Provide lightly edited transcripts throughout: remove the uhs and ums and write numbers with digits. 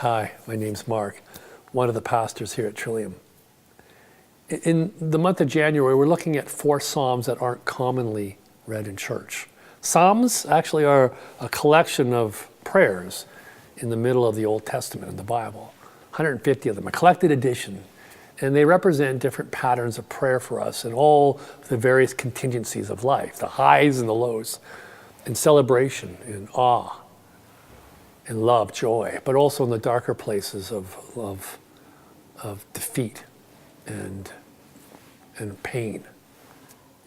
Hi, my name's Mark, one of the pastors here at Trillium. In the month of January, we're looking at 4 Psalms that aren't commonly read in church. Psalms actually are a collection of prayers in the middle of the Old Testament in the Bible, 150 of them, a collected edition. And they represent different patterns of prayer for us in all the various contingencies of life, the highs and the lows, in celebration, in awe, in love, joy, but also in the darker places of defeat and pain,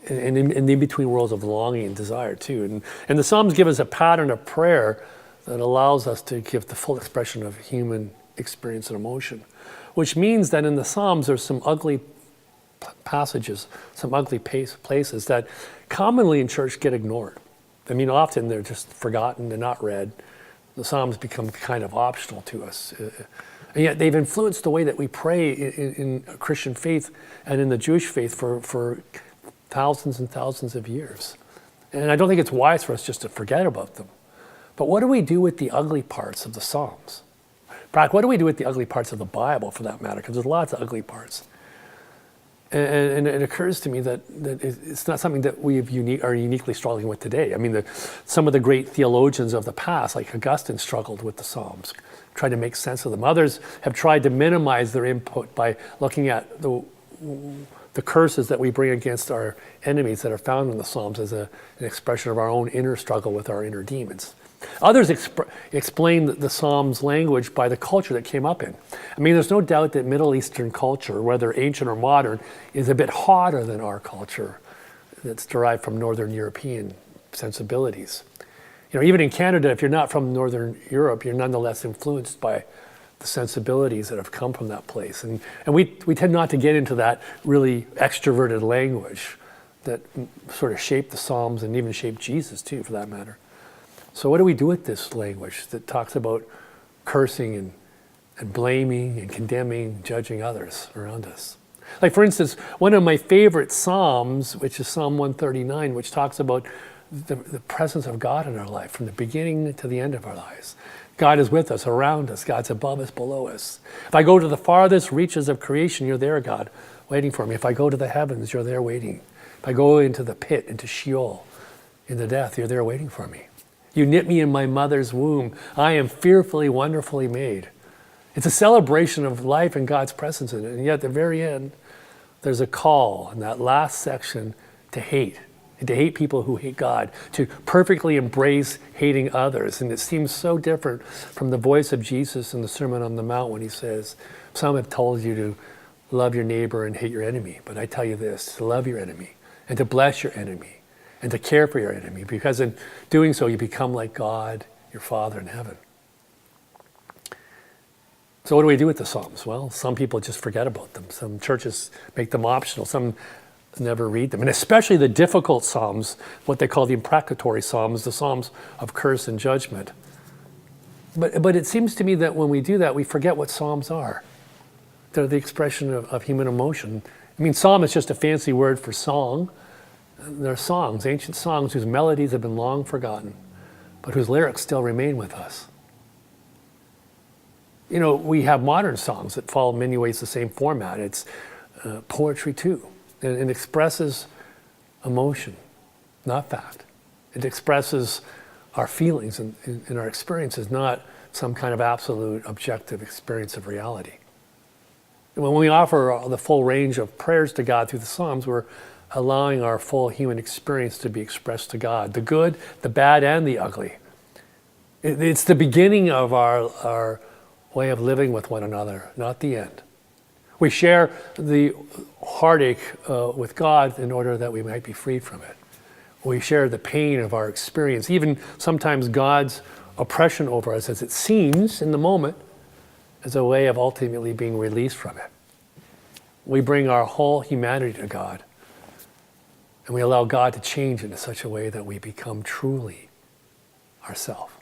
and in between worlds of longing and desire too. And the Psalms give us a pattern of prayer that allows us to give the full expression of human experience and emotion, which means that in the Psalms there's some ugly passages, some ugly places that commonly in church get ignored. I mean, often they're just forgotten, they're not read. The Psalms become kind of optional to us. And yet they've influenced the way that we pray in Christian faith and in the Jewish faith for thousands and thousands of years. And I don't think it's wise for us just to forget about them. But what do we do with the ugly parts of the Psalms? Brock, what do we do with the ugly parts of the Bible, for that matter? Because there's lots of ugly parts. And it occurs to me that it's not something that we are uniquely struggling with today. I mean, some of the great theologians of the past, like Augustine, struggled with the Psalms, tried to make sense of them. Others have tried to minimize their input by looking at the curses that we bring against our enemies that are found in the Psalms as an expression of our own inner struggle with our inner demons. Others explain the Psalms' language by the culture that came up in. I mean, there's no doubt that Middle Eastern culture, whether ancient or modern, is a bit hotter than our culture that's derived from Northern European sensibilities. You know, even in Canada, if you're not from Northern Europe, you're nonetheless influenced by the sensibilities that have come from that place. And we tend not to get into that really extroverted language that sort of shaped the Psalms and even shaped Jesus too, for that matter. So what do we do with this language that talks about cursing and blaming and condemning, judging others around us? Like, for instance, one of my favorite Psalms, which is Psalm 139, which talks about the presence of God in our life from the beginning to the end of our lives. God is with us, around us. God's above us, below us. If I go to the farthest reaches of creation, you're there, God, waiting for me. If I go to the heavens, you're there waiting. If I go into the pit, into Sheol, into death, you're there waiting for me. You knit me in my mother's womb. I am fearfully, wonderfully made. It's a celebration of life and God's presence in it. And yet at the very end, there's a call in that last section to hate. And to hate people who hate God. To perfectly embrace hating others. And it seems so different from the voice of Jesus in the Sermon on the Mount when he says, some have told you to love your neighbor and hate your enemy. But I tell you this, to love your enemy and to bless your enemy. And to care for your enemy, because in doing so, you become like God, your Father in heaven. So what do we do with the Psalms? Well, some people just forget about them. Some churches make them optional. Some never read them. And especially the difficult Psalms, what they call the imprecatory Psalms, the Psalms of curse and judgment. But it seems to me that when we do that, we forget what Psalms are. They're the expression of human emotion. I mean, Psalm is just a fancy word for song. They're songs, ancient songs whose melodies have been long forgotten, but whose lyrics still remain with us. You know, we have modern songs that follow in many ways the same format. It's poetry too, and it expresses emotion, not fact. It expresses our feelings and our experiences, not some kind of absolute objective experience of reality. And when we offer the full range of prayers to God through the Psalms, we're allowing our full human experience to be expressed to God, the good, the bad, and the ugly. It's the beginning of our way of living with one another, not the end. We share the heartache with God in order that we might be freed from it. We share the pain of our experience, even sometimes God's oppression over us, as it seems in the moment, as a way of ultimately being released from it. We bring our whole humanity to God. And we allow God to change in such a way that we become truly ourselves.